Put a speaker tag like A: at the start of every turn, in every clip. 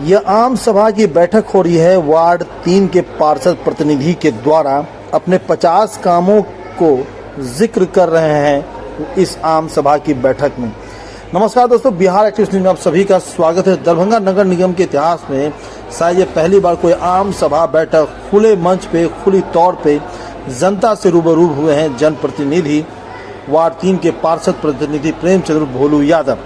A: यह आम सभा की बैठक हो रही है। वार्ड 3 के पार्षद प्रतिनिधि के द्वारा अपने 50 कामों को जिक्र कर रहे हैं इस आम सभा की बैठक में। नमस्कार दोस्तों, बिहार एक्टिविस्ट न्यूज में आप सभी का स्वागत है। दरभंगा नगर निगम के इतिहास में शायद ये पहली बार कोई आम सभा बैठक खुले मंच पे, खुली तौर पे जनता से रूबरू हुए हैं जनप्रतिनिधि वार्ड 3 के पार्षद प्रतिनिधि प्रेमचंद्र भोलू यादव।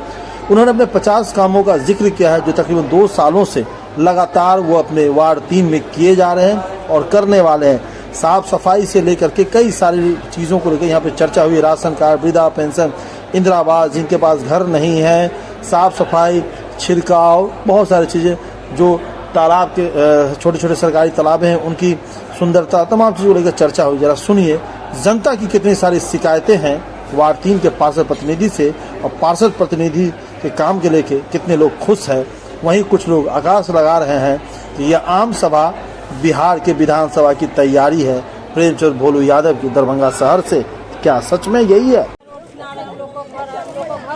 A: उन्होंने अपने 50 कामों का जिक्र किया है जो तकरीबन 2 सालों से लगातार वो अपने वार्ड 3 में किए जा रहे हैं और करने वाले हैं। साफ सफाई से लेकर के कई सारी चीज़ों को लेकर यहाँ पे चर्चा हुई। राशन कार्ड, वृद्धा पेंशन, इंदिरा आवास, जिनके पास घर नहीं है, साफ सफाई, छिड़काव, बहुत सारी चीज़ें, जो तालाब के छोटे छोटे सरकारी तालाब हैं उनकी सुंदरता, तमाम चीज़ों को लेकर चर्चा हुई। जरा सुनिए जनता की कितनी सारी शिकायतें हैं वार्ड 3 के पार्षद प्रतिनिधि से, और पार्षद प्रतिनिधि के काम के लेके कितने लोग खुश हैं। वहीं कुछ लोग आकाश लगा रहे हैं कि यह आम सभा बिहार के विधानसभा की तैयारी है प्रेमचंद्र भोलू यादव की दरभंगा शहर से। क्या सच में यही है?
B: घर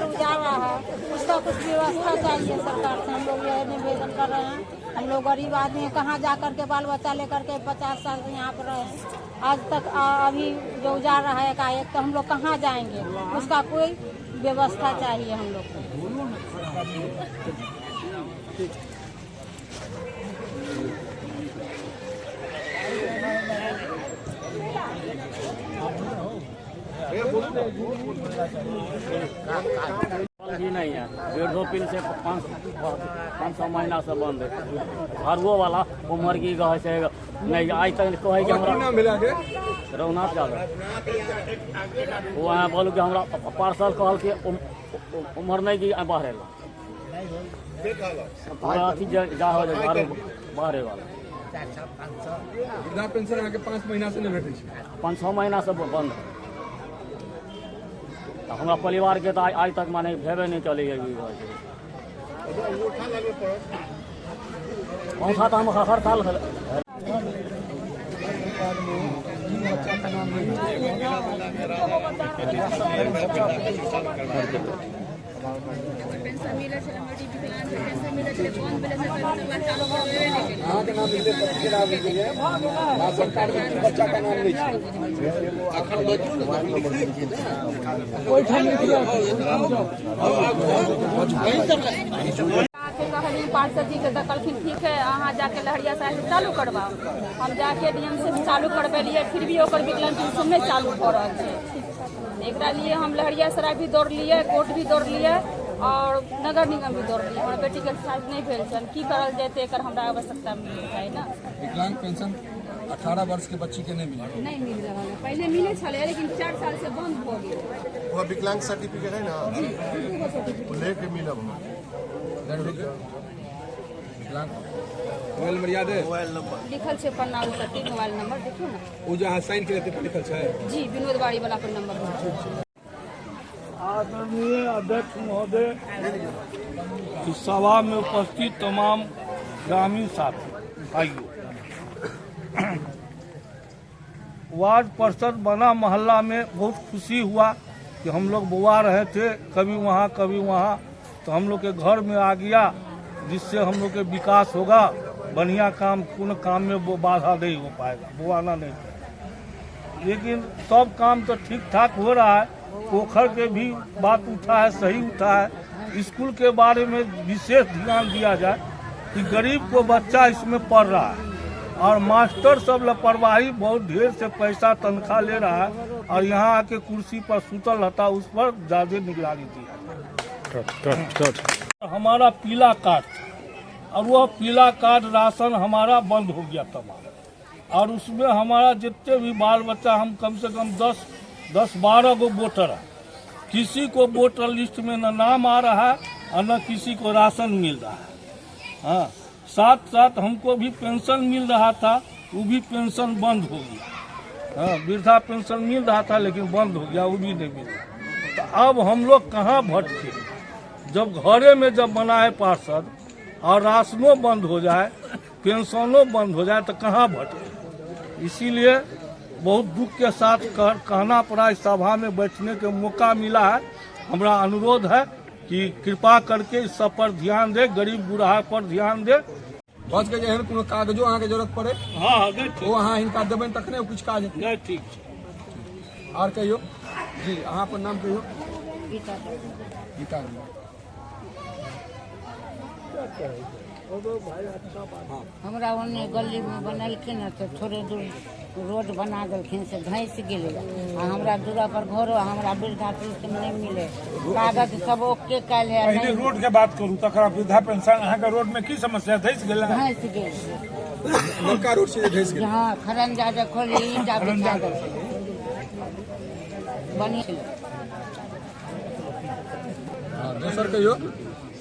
B: उजाड़ा है, उसका कुछ व्यवस्था चाहिए सरकार से। हम लोग यह निवेदन कर रहे हैं। हम लोग गरीब आदमी हैं, कहाँ जा करके बाल बच्चा लेकर के 50 साल से यहाँ पर रहे। आज तक अभी जो उजाड़ रहा है एकाएक, तो हम लोग कहाँ जाएंगे? उसका कोई व्यवस्था चाहिए हम लोग को।
C: भी नहीं है, 1.5 पिन से 500 महीना से बंद है। और वो वाला उम्र की गह से नहीं, आज तक कहे कि हमरा रघुनाथ यादव वो यहाँ बोलू कि हमरा पार्सल कहल के उम्र नहीं की बाहर अथी जा हो जाए बाहरे वाला
D: पेंशन 5 महीना से नहीं भेटे,
C: 5-6 महीना से बंद है। हमारा परिवार के तो आज तक माने भेबे नहीं चली है। औसा तो हम हर साल
B: पार्षद जी के दखलखिन, ठीक है अहाँ जाके लहरिया साहब से चालू करवाओ। हम जाके डीएम से चालू करवेलिए, फिर भी ओकर विकलांग पेंशन नहीं चालू हो रहा है। एकरा लिए हम लहरिया सराय भी दौड़ लिए, कोर्ट भी दौड़ लिए और नगर निगम भी दौड़ लिए। हमारे बेटी के साथ नहीं भेल छन, की करल जेते एकर हमरा आवश्यकता है ना।
D: विकलांग पेंशन 18 वर्ष के बच्ची के नहीं मिले,
B: नहीं मिल रहा है। पहले मिले छले लेकिन 4 साल से बंद हो गया।
E: वो विकलांग सर्टिफिकेट है ना, वो लेके मिलब।
D: मोबाइल नंबर याद है?
E: मोबाइल नंबर
B: लिखल छे पन्ना उतर, मोबाइल नंबर देखियो ना।
D: वो जहाँ साइन करे थे लिखल है
B: जी, विनोद बाड़ी वाला पर नंबर है।
F: आदरणीय अध्यक्ष महोदय, इस सभा में उपस्थित तमाम ग्रामीण साथी भाइयों, वार्ड पार्षद बना मोहल्ला में बहुत खुशी हुआ कि हम लोग बुआ रहे थे कभी वहाँ कभी वहाँ, तो हम लोग के घर में आ गया, जिससे हम लोग के विकास होगा। बढ़िया काम, पूर्ण काम में वो बाधा नहीं हो पाएगा, बुआना नहीं पाएगा। लेकिन सब काम तो ठीक ठाक हो रहा है। पोखर के भी बात उठा है, सही उठा है। स्कूल के बारे में विशेष ध्यान दिया जाए कि गरीब को बच्चा इसमें पढ़ रहा है और मास्टर सब लापरवाही, बहुत ढेर से पैसा तनख्वाह ले रहा है और यहाँ आके कुर्सी पर सुतल रहता, उस पर ज्यादा निगरानी दिया। हमारा पीला कार्ड और वह पीला कार्ड राशन हमारा बंद हो गया तमाम, और उसमें हमारा जितने भी बाल बच्चा, हम कम से कम 10-12 गो वोटर है। किसी को वोटर लिस्ट में न नाम आ रहा है और न किसी को राशन मिल रहा है। हाँ, साथ साथ हमको भी पेंशन मिल रहा था, वो भी पेंशन बंद हो गया। हाँ, वृद्धा पेंशन मिल रहा था लेकिन बंद हो गया, वो भी नहीं मिल रहा। तो अब हम लोग कहाँ भटके? जब घरे में जब बना है पार्षद और राशनों बंद हो जाए, पेंशनों बंद हो जाए, तो कहाँ भटके? इसीलिए बहुत दुख के साथ कहना पड़ा, इस सभा में बैठने के मौका मिला है। हमारा अनुरोध है कि कृपा करके इस सब पर ध्यान दे, गरीब बुढ़ा पर ध्यान दे।
D: बस के एहन कोनो कागजो अहाँ के जरूरत पड़े
F: हाँ ठीक
D: वो अहाँ हिनका देबनि तखने कुछ काज
F: नहीं ठीक छै।
D: आर कहियो जी अहाँ अपन नाम कहियो। गीता
G: हमरा ओन्ने गली में बनलखिन है तो थोड़े दूर रोड बना देलखिन से धंस गेले आ हमरा दूरा पर घरो हमरा वृद्धा पेंशन नहीं मिले, कागज सब ओके काल है
H: पहले रोड के बात करू तकरा वृद्धा पेंशन अहाँ के रोड में की समस्या धंस गेल
G: धंस गेल
D: नलका रोड से धंस गेल।
G: हाँ खरंजा जे खोली ईटा बिछा दे बनी
D: दोसर कहियो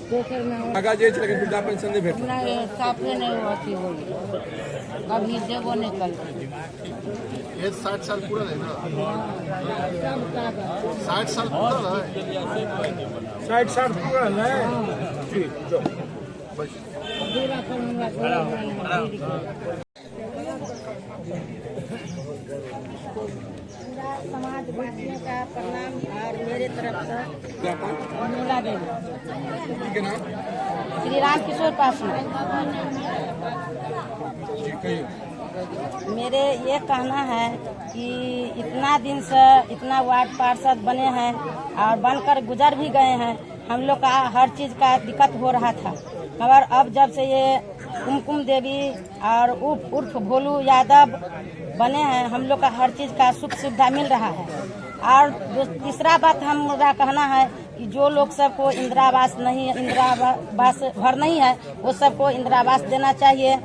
G: दोसर में
D: कागज अछि लेकिन वृद्धा पेंशन नहीं भेटल।
G: नहीं साफे नहीं अथी होई, कभी देबो नहीं कल
E: ये 60 साल पूरा है ना, 60 साल पूरा है।
H: 60 साल पूरा है ठीक जो
G: दूरा पर हमरा कोई नहीं समाज वासियों का प्रणाम और मेरे तरफ से नीला देवी
D: के नाम
G: श्री राम किशोर पासवान।
D: जी कहियो।
G: मेरे ये कहना है कि इतना दिन से इतना वार्ड पार्षद बने हैं और बनकर गुजर भी गए हैं, हम लोग का हर चीज़ का दिक्कत हो रहा था, मगर अब जब से ये कुमकुम देवी और उर्फ भोलू यादव बने हैं हम लोग का हर चीज़ का सुख सुविधा मिल रहा है। और तीसरा बात हमारा कहना है कि जो लोग सबको इंदिरावास घर नहीं है वो सबको इंदिरावास देना चाहिए।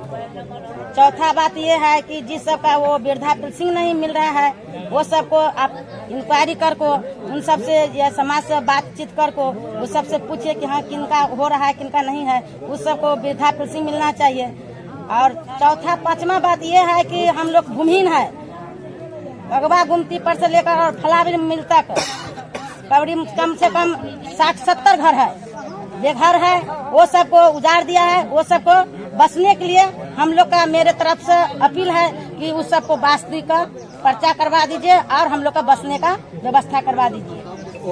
G: चौथा बात ये है कि जिस सबका वो वृद्धा पेंशन नहीं मिल रहा है वो सबको आप इंक्वायरी कर को उन सब से या समाज से बातचीत कर को उस सबसे पूछिए कि हाँ किनका हो रहा है किनका नहीं है, उस सबको वृद्धा पेंशन मिलना चाहिए। और चौथा पांचवा बात ये है कि हम लोग भूमिहीन है, अगवा गुमती पर से लेकर और फलावी मिल तक करीब कम से कम 60-70 घर है, बेघर है, वो सबको उजाड़ दिया है। वो सबको बसने के लिए हम लोग का मेरे तरफ से अपील है कि उस सबको वास्तु का पर्चा करवा दीजिए और हम लोग का बसने का व्यवस्था करवा दीजिए।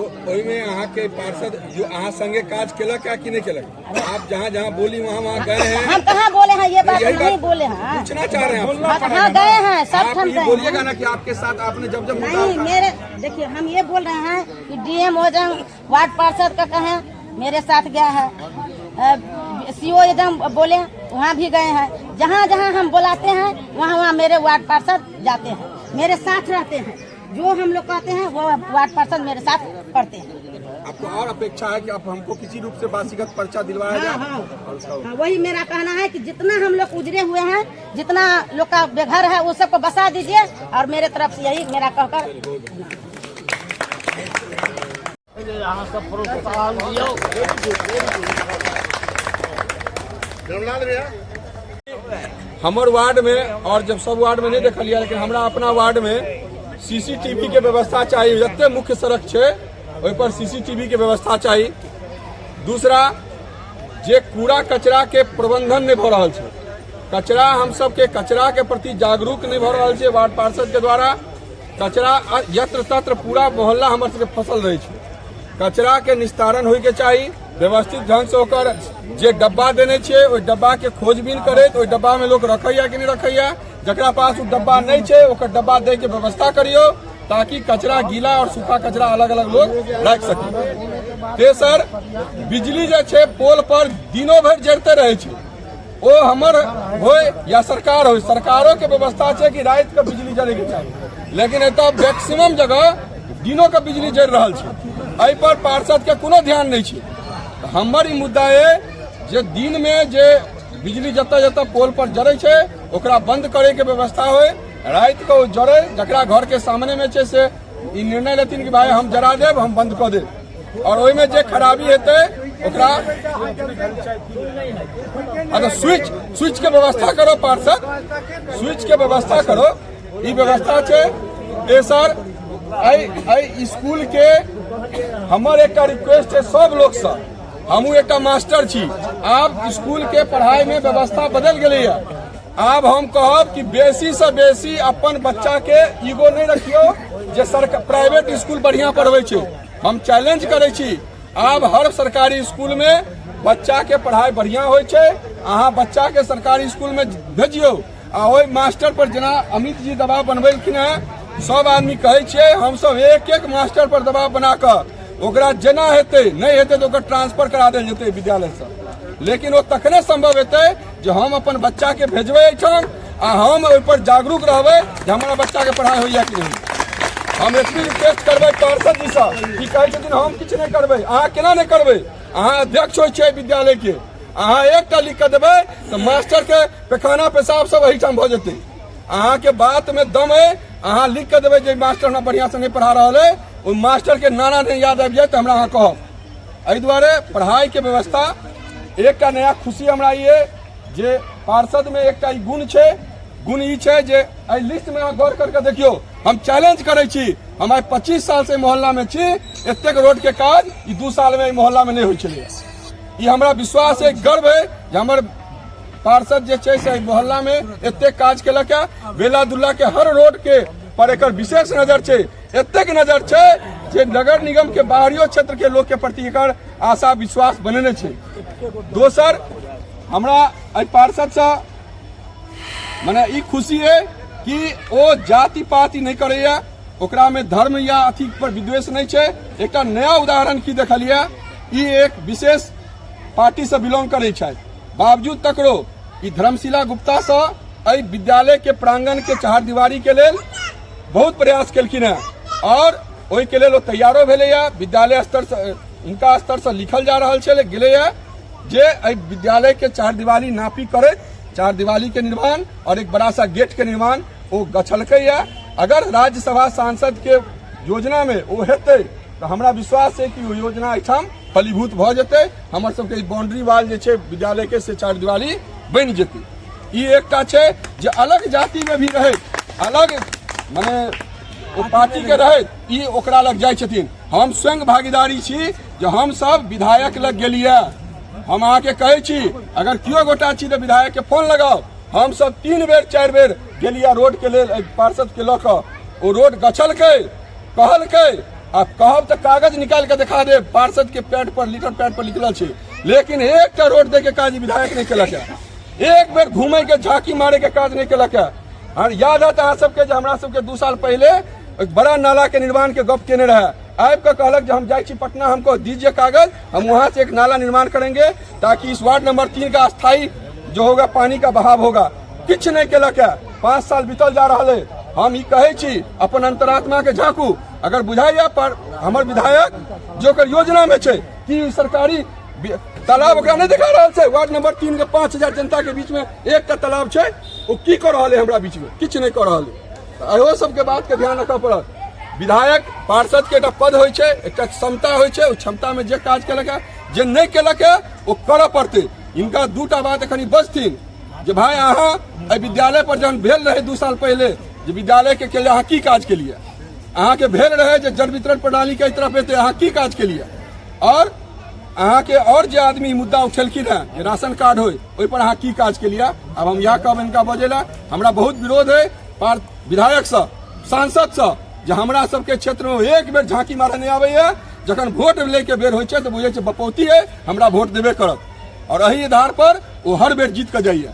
D: ओई में अहाँ के पार्षद जो अहाँ संगे काज केलक या कि नहीं केलक, आप जहाँ जहाँ बोली वहाँ गए हैं।
G: हम कहाँ बोले हैं ये बात नहीं बोले हैं,
D: पूछना चाह रहे हैं
G: हाँ गए हैं सब
D: आप
G: हम
D: ये
G: गए
D: बोलिएगा ना कि आपके साथ आपने जब
G: नहीं मेरे देखिए हम ये बोल रहे हैं कि डीएम ओजम वार्ड पार्षद का कहें मेरे साथ गया है, सीओ एजम बोले वहाँ भी गए हैं, जहाँ जहाँ हम बुलाते हैं वहाँ वहाँ मेरे वार्ड पार्षद जाते हैं, मेरे साथ रहते हैं, जो हम लोग कहते हैं वो वार्ड पार्षद मेरे साथ करते हैं।
D: आपको और अपेक्षा है कि आप हमको किसी रूप से वासीगत पर्चा दिलवाया जाए।
G: हाँ, वही मेरा कहना है कि जितना हम लोग उजरे हुए हैं, जितना लोग का बेघर है वो सबको बसा दीजिए और मेरे तरफ से यही मेरा कहकर
D: हमर वार्ड में और जब सब वार्ड में नहीं देखलिए लेकिन हमरा अपना वार्ड में सीसीटीवी के व्यवस्था चाहिए, जते मुख्य सड़क है ओहि पर सीसीटीवी के व्यवस्था चाहिए। दूसरा जे कूड़ा कचरा के प्रबंधन नहीं भ रहा है, कचरा हम सब के कचरा के प्रति जागरूक नहीं भ रहा है वार्ड पार्षद के द्वारा, कचरा यत्र तत्र पूरा मोहल्ला हमर सबके फसल रहे छै, कचरा के निस्तारण होय के चाहिए, व्यवस्थित ढंग से होकर जे डब्बा देने छे ओहि डब्बा के खोजबीन करे तो ओहि डब्बा में लोग रखैया कि नहीं रखैया, जकरा पास वो डब्बा नहीं छे ओकर डब्बा दे के व्यवस्था करियो ताकि कचरा गीला और सूखा कचरा अलग अलग लोग रख सके। तेसर बिजली जे छे पोल पर दिनों भर जड़ते रहे छे, वो हमर होय या सरकार हो, सरकारों के व्यवस्था छे कि रात के बिजली जड़े के चाहिए, लेकिन एतऽ मैक्सिमम जगह दिनों के बिजली जड़ रहा है, एहि पर पार्षद के कोनो ध्यान नहीं छे। हमर ई मुद्दा है जे दिन में जे बिजली जतऽ जतऽ पोल पर जड़े छे ओकरा बंद करे के व्यवस्था होय, रात को जड़े जकरा घर के सामने में छे से ई निर्णय लेथिन कि भाई हम जरा देब हम बंद कर देब, और ओहि में जे खराबी हेतै ओकरा स्विच के व्यवस्था करो, पार्षद स्विच के व्यवस्था करो, ई व्यवस्था छे। तेसर आई स्कूल के हमर एक रिक्वेस्ट है सब लोग से, हमू एक मास्टर छी, आब स्कूल के पढ़ाई में व्यवस्था बदल गई है, आब हम कहब कि बेसी से बेसी अपन बच्चा के ईगो नहीं रखियो जे सरकार प्राइवेट स्कूल बढ़िया पढ़वे छे। हम चैलेंज करे छी आब हर सरकारी स्कूल में बच्चा के पढ़ाई बढ़िया होय छै। अहाँ बच्चा के सरकारी स्कूल में भेजियो आ ओहि मास्टर पर जेना अमित जी दबाव बनबेलखिन हैं, सब आदमी कहे छियै हम सब एक एक मास्टर पर दबाव बना कर ओकरा जेना हेतै नहीं हेतै तो ओकर ट्रांसफर करा देल जेतै विद्यालय से। लेकिन वो तखने संभव हेतै जे हम अपन बच्चा के भेजबै एहिठाम आ हम ओहि पर जागरूक रहबै जे हमारा बच्चा के पढ़ाई होइया कि नहीं। हम एतबी रिक्वेस्ट करबै पार्षद जी से कि कहै छथिन हम किछु नहीं करबै, अहाँ केना नहीं करबै, अहाँ अध्यक्ष होइ छै विद्यालय के, अहाँ एकटा लिख के देबै तो मास्टर के पैखाना पेशाब सब एहिठाम भऽ जेतै। अहाँ के बात में दम है, अहाँ लिख के देबै जे मास्टर हमरा बढ़िया से नहीं पढ़ा रहल है, ओ मास्टर के नाना नहीं याद आबि जाए तो हमरा अहाँ कहब। एहि दुआरे पढ़ाई के व्यवस्था एक नया खुशी हमरा ये जे पार्षद में एक गुण छै, गुण ई छै जे एहि लिस्ट में अहाँ गौर करके देखियो। हम चैलेंज करै छी, हम आइ 25 साल से मोहल्ला में छी, एतेक रोड के काज ई 2 साल में मोहल्ला में नहीं होइ छलै। ई हमरा विश्वास है, गर्व है जे हमर पार्षद जे छै से मोहल्ला में एतेक काज केलक है। बेला दुल्ला के हर रोड के पर एकर विशेष नजर छै, एतेक नजर छै जे नगर निगम के बाहरियो क्षेत्र के लोग के प्रति एकर आशा विश्वास बनेने छै। दोसर हमरा एहि पार्षद से मने ई खुशी है कि ओ जाति पाति नहीं करैया, ओकरा में धर्म या अथी पर विद्वेष नहीं छै। एक नया उदाहरण की देखलिए, ई एक विशेष पार्टी से बिलोंग करे छै, बावजूद तकरो ई धर्मशिला गुप्ता से एहि विद्यालय के प्रांगण के चारदीवारी के लेल बहुत प्रयास केलखिन है और ओहि के लेल ओ तैयारो भेलैया। विद्यालय स्तर से उनका स्तर से लिखल जा रहल छलै गेलैया जे एहि विद्यालय के चारदीवारी नापी करे, चारदीवारी के निर्माण और एक बड़ा सा गेट के निर्माण वो गछलकै है। अगर राज्यसभा सांसद के योजना में वो हेतै तो हमरा विश्वास है कि वो योजना एहिठाम फलीभूत भ जेतै। हमर सबके बाउंड्री वाल जे छै विद्यालय के से चारदीवारी बनि जेतै। ई एकटा छै जे अलग जाति में भी रहे, अलग माने ओ पार्टी के रहे, ई ओकरा लग जाइ छथिन। हम स्वयं भागीदारी छी जे हम सब विधायक लग गेलियै। हम अहाँ के कहै छी अगर कियो गोटा छी तो विधायक के फोन लगाओ। हम सब 3 बेर 4 बेर गेलियै रोड के लेल पार्षद के लऽ कऽ, ओ रोड गछलकै, कहलकै, अब कहब तो कागज निकाल के दिखा दे पार्षद के पैड पर लीटर पैड पर लिखल छै, लेकिन एकटा रोड दे के काज विधायक नहीं केलक है। एक बेर घूमे के झांकी मारे के काज नहीं केलक है। और याद है अहाँ सबके जे हमरा सबके 2 साल पहले एक बड़ा नाला के निर्माण के गप केने रहे, आब के कहलक जो हम जाए छी पटना, हमको दीजिए कागज, हम वहां से एक नाला निर्माण करेंगे ताकि इस वार्ड नंबर 3 का अस्थायी जो होगा पानी का बहाव होगा। किछ नहीं केलक है, 5 साल बीतल जा रहा है। हम ई कहे छी अपन अंतरात्मा के झाँकू, अगर बुझाइया पर हमर विधायक जो कर योजना में छै कि सरकारी तालाब ओकरा नहीं दिखा रहा है। वार्ड नंबर 3 के 5000 जनता के बीच में एक तालाब छै, वो की कर रहा है हमरा बीच में, किछ नहीं कर रहा है। अहो सबके बात के ध्यान रखा पड़त। विधायक पार्षद के एक पद होय छै, एक क्षमता होय छै, क्षमता में जे काज केलक है, जे नहीं केलक है वो करऽ पड़ते। इनका 2टा बात एखन बचथिन जे भाई अहाँ विद्यालय पर जहन भेल रहे 2 साल पहले जे विद्यालय के लिए अहाँ की काज केलिए, अहाँ के भेल रहे जे जल वितरण प्रणाली के तरफ एते अहाँ की काज केलिए, और अहाँ के और जे आदमी मुद्दा उठेलखिन है राशन कार्ड होय ओहि पर अहाँ की काज केलिए। अब हम यह कहब इनका बजेला हमरा बहुत विरोध है विधायक से, सांसद से, जे हमरा सबके क्षेत्र में एक बेर झांकी मारे नहीं आबैया। जखन वोट ले के बेर होइ छै तो बुझे छै बपौती है, हमरा वोट देबे करत, और एही आधार पर वो हर बेर जीत के जाइए।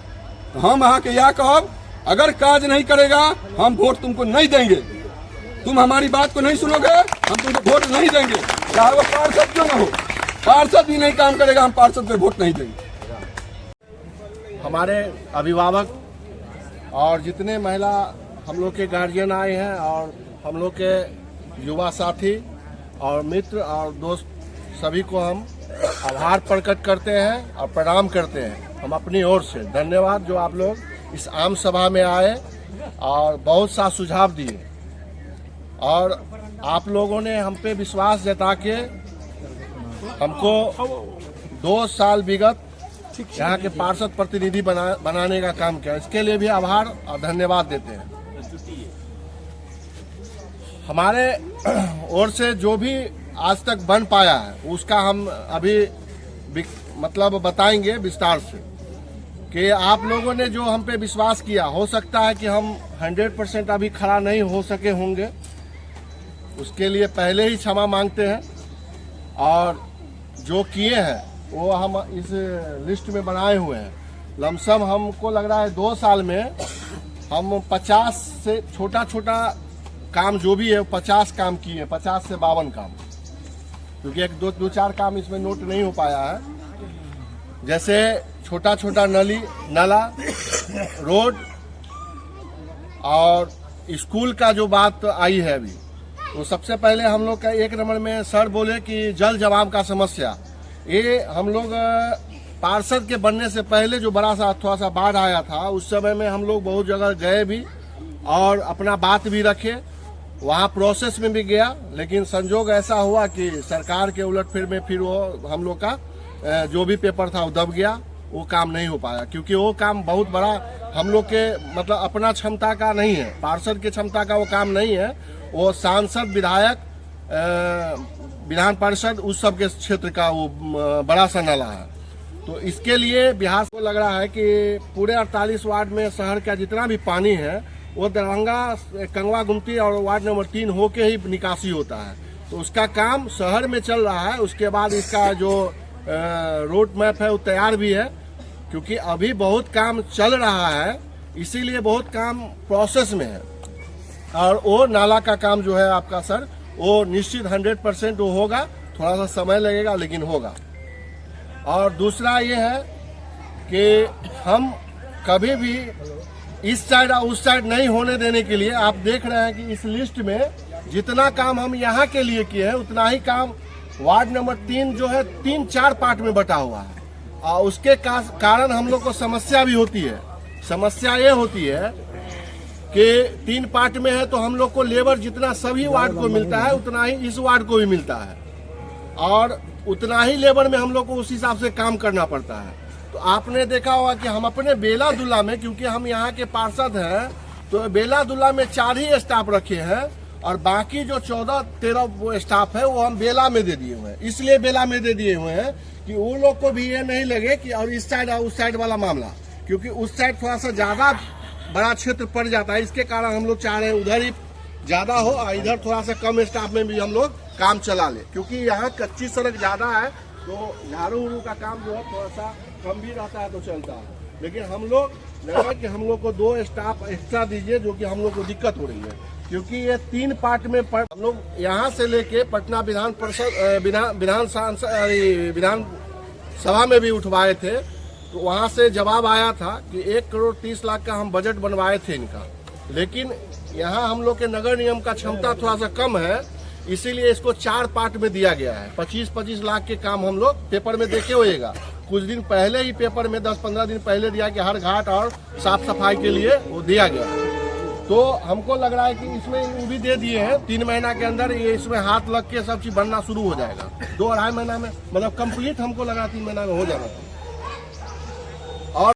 D: तो हम अहाँ के यह कहब अगर काज नहीं करेगा हम वोट तुमको नहीं देंगे, तुम हमारी बात को नहीं सुनोगे हम तुमको वोट नहीं देंगे, चाहे वो पार्षद क्यों न हो। पार्षद भी नहीं काम करेगा हम पार्षद को वोट नहीं देंगे।
E: हमारे अभिभावक और जितने महिला हम लोग के गार्जियन आए हैं और हम लोग के युवा साथी और मित्र और दोस्त सभी को हम आभार प्रकट करते हैं और प्रणाम करते हैं। हम अपनी ओर से धन्यवाद जो आप लोग इस आम सभा में आए और बहुत सा सुझाव दिए, और आप लोगों ने हम पे विश्वास जता के हमको 2 साल विगत यहाँ के पार्षद प्रतिनिधि बनाने का काम किया। इसके लिए भी आभार और धन्यवाद देते हैं। हमारे ओर से जो भी आज तक बन पाया है उसका हम अभी मतलब बताएंगे विस्तार से कि आप लोगों ने जो हम पे विश्वास किया, हो सकता है कि हम 100% अभी खड़ा नहीं हो सके होंगे, उसके लिए पहले ही क्षमा मांगते हैं। और जो किए हैं वो हम इस लिस्ट में बनाए हुए हैं। लमसम हमको लग रहा है 2 साल में हम 50 से छोटा छोटा काम जो भी है 50 काम किए, 50 से 52 काम, क्योंकि एक दो चार काम इसमें नोट नहीं हो पाया है। जैसे छोटा छोटा नाला, रोड और स्कूल का जो बात आई है अभी, तो सबसे पहले हम लोग का 1 नंबर में सर बोले कि जल जमाव का समस्या, ये हम लोग पार्षद के बनने से पहले जो बड़ा सा थोड़ा सा बाढ़ आया था, उस समय में हम लोग बहुत जगह गए भी और अपना बात भी रखे, वहाँ प्रोसेस में भी गया, लेकिन संजोग ऐसा हुआ कि सरकार के उलटफेर में फिर वो हम लोग का जो भी पेपर था वो दब गया, वो काम नहीं हो पाया, क्योंकि वो काम बहुत बड़ा हम लोग के मतलब अपना क्षमता का नहीं है, पार्षद की क्षमता का वो काम नहीं है, वो सांसद, विधायक, विधान परिषद उस सब के क्षेत्र का वो बड़ा सा नाला है। तो इसके लिए बिहार को लग रहा है कि पूरे 48 वार्ड में शहर का जितना भी पानी है वो दरभंगा, कंगवा गुमती और वार्ड नंबर 3 होके ही निकासी होता है। तो उसका काम शहर में चल रहा है। उसके बाद इसका जो रोड मैप है वो तैयार भी है, क्योंकि अभी बहुत काम चल रहा है, इसीलिए बहुत काम प्रोसेस में है। और वो नाला का काम जो है आपका सर, वो निश्चित 100% वो होगा, थोड़ा सा समय लगेगा लेकिन होगा। और दूसरा ये है कि हम कभी भी इस साइड और उस साइड नहीं होने देने के लिए, आप देख रहे हैं कि इस लिस्ट में जितना काम हम यहाँ के लिए किए हैं उतना ही काम वार्ड नंबर 3 जो है 3-4 पार्ट में बटा हुआ है। और उसके कारण हम लोग को समस्या भी होती है। समस्या ये होती है कि 3 पार्ट में है तो हम लोग को लेबर जितना सभी वार्ड को मिलता है उतना ही इस वार्ड को भी मिलता है, और उतना ही लेबर में हम लोग को उस हिसाब से काम करना पड़ता है। तो आपने देखा होगा कि हम अपने बेला दुल्ला में, क्योंकि हम यहाँ के पार्षद हैं, तो बेला दुल्ला में 4 ही स्टाफ रखे हैं, और बाकी जो 14-13 स्टाफ है वो हम बेला में दे दिए हुए हैं। इसलिए बेला में दे दिए हुए हैं कि उन लोग को भी ये नहीं लगे कि और इस साइड और उस साइड वाला मामला, क्योंकि उस साइड थोड़ा सा ज्यादा बड़ा क्षेत्र पड़ जाता है। इसके कारण हम लोग चाह रहे हैं उधर ही ज्यादा हो और इधर थोड़ा सा कम स्टाफ में भी हम लोग काम चला ले, क्योंकि यहाँ कच्ची सड़क ज्यादा है, तो झाड़ू उड़ू का काम जो है थोड़ा सा कम भी रहता है तो चलता है। लेकिन हम लोग लगा कि हम लोग को 2 स्टाफ एक्स्ट्रा दीजिए, जो कि हम लोग को दिक्कत हो रही है, क्योंकि ये 3 पार्ट में हम लोग यहाँ से लेके पटना विधान परिषद विधान सभा में भी उठवाए थे, तो वहाँ से जवाब आया था कि 1 करोड़ 30 लाख का हम बजट बनवाए थे इनका, लेकिन यहाँ हम लोग के नगर निगम का क्षमता थोड़ा सा कम है, इसीलिए इसको 4 पार्ट में दिया गया है। 25-25 लाख के काम हम लोग पेपर में देखे होएगा, कुछ दिन पहले ही पेपर में 10-15 दिन पहले दिया कि हर घाट और साफ सफाई के लिए वो दिया गया। तो हमको लग रहा है कि इसमें वो भी दे दिए हैं, 3 महीना के अंदर ये इसमें हाथ लग के सब चीज बनना शुरू हो जाएगा। 2-2.5 महीना में मतलब कंप्लीट हमको लगा 3 महीना में हो जाना था।
I: और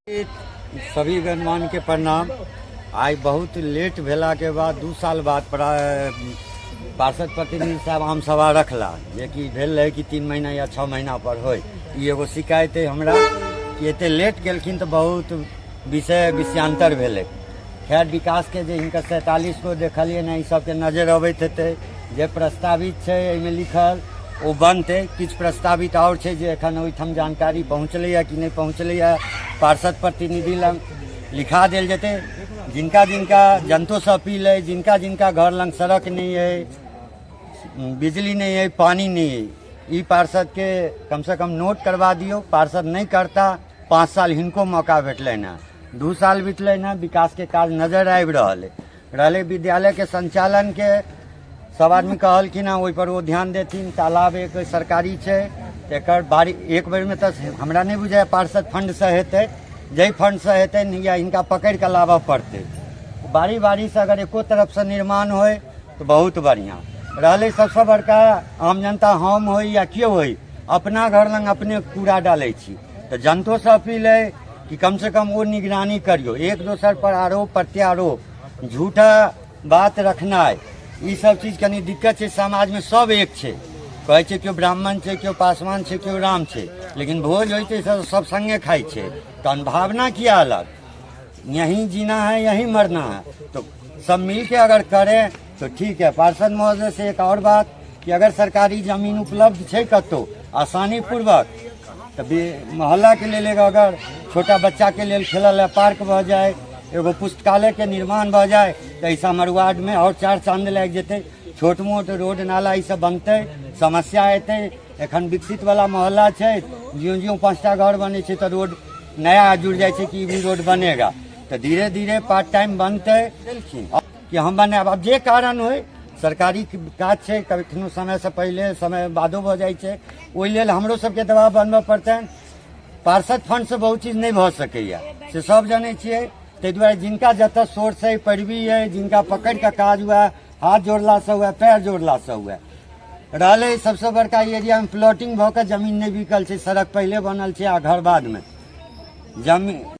I: सभी गणमान्य के प्रणाम। आज बहुत लेट भेला के बाद 2 साल बाद पार्षद प्रतिनिधि साहब आम सभा रखला, जे कि भेल रहे कि 3 महीना या 6 महीना पर हो। एगो शिकायत है हमरा कि एते लेट गेलखिन तो बहुत विषयांतर भेले। खैर विकास के जे हिनकर 47 को देखलिए ना, ई सबके नजर अबैत हेतै। जे प्रस्तावित छै एहिमे लिखल ओ बनतै, किछु प्रस्तावित और छै जे एखन ओहिठाम जानकारी पहुँचलैया कि नहीं पहुँचलैया, पार्षद प्रतिनिधि लग लिखा देल जेतै। जिनका जिनका जनतो से अपील है, जिनका जिनका घर लंग सड़क नहीं है, बिजली नहीं है, पानी नहीं है, ई पार्षद के कम से कम नोट करवा दियो। पार्षद नहीं करता, 5 साल हिनको मौका भेटलै ना, 2 साल बीतलै ना, विकास के काज नजर आबि रहलै। विद्यालय के संचालन के सब आदमी कहलखिन ओहि पर वो ध्यान देथिन। तालाब एक सरकारी छै, एकर बारी एक बेर में तो हमरा नहीं बुझाय पार्षद फंड से हेतै, जै फंड से हेतै या इनका पकड़ के लाबऽ पड़तै। बारी बारी से अगर एको तरफ से निर्माण होय तो बहुत बढ़िया रहलै। सबसे बड़का आम जनता हम हो या केओ हो, अपना घर लंग अपने कूड़ा डालै छी, तो जनतो से अपील है कि कम से कम वो निगरानी करियो। एक दोसर पर आरोप प्रत्यारोप, झूठा बात रखनाइ, ई सब चीज कनी दिक्कत छै। समाज में सब एक छै, कहै छै केओ ब्राह्मण छै, केओ पासवान छै, केओ राम छै, लेकिन भोज होइते सब संगे खाइ छै। तहन भावना किया अलग? यहीं जीना है, यहीं मरना है, तो सब मिल के अगर करें तो ठीक है। पार्षद महोदय से एक और बात कि अगर सरकारी जमीन उपलब्ध है कतो आसानी पूर्वक तभी मोहल्ला के लेल अगर छोटा बच्चा के लेल खेलल ला पार्क भ जाए, एगो पुस्तकालय के निर्माण भ जाए तो ऐसा हमार वार्ड में और 4 चांद लग जेते। छोट मोट रोड नाला ई सब बनते, समस्या एते। एखन विकसित वाला मोहल्ला है, ज्यों ज्यों 5टा घर बने तो रोड नया जुड़ जाए कि भी रोड बनेगा तो धीरे धीरे पार्ट टाइम बनते कि हम बने। अब जे कारण हो सरकारी काज है, कखनो समय से पहले समय बादो भ जाए छै, ओहि लेल हमरो सबके दबाव बनबऽ पड़तै। पार्षद फंड से बहुत चीज नहीं भ सकैया से सब जाने छियै। ताहि दुआरे जिनका जतऽ सोर्स है, पैरवी है, जिनका पकड़ के काज हुआ, हाथ जोड़ला से हुआ, पैर जोड़ला से हुआ। रहले सबसे बड़का एरिया में प्लॉटिंग भ के जमीन नहीं बिकल छै, सड़क पहले बनल छै आ घर बाद में जमीन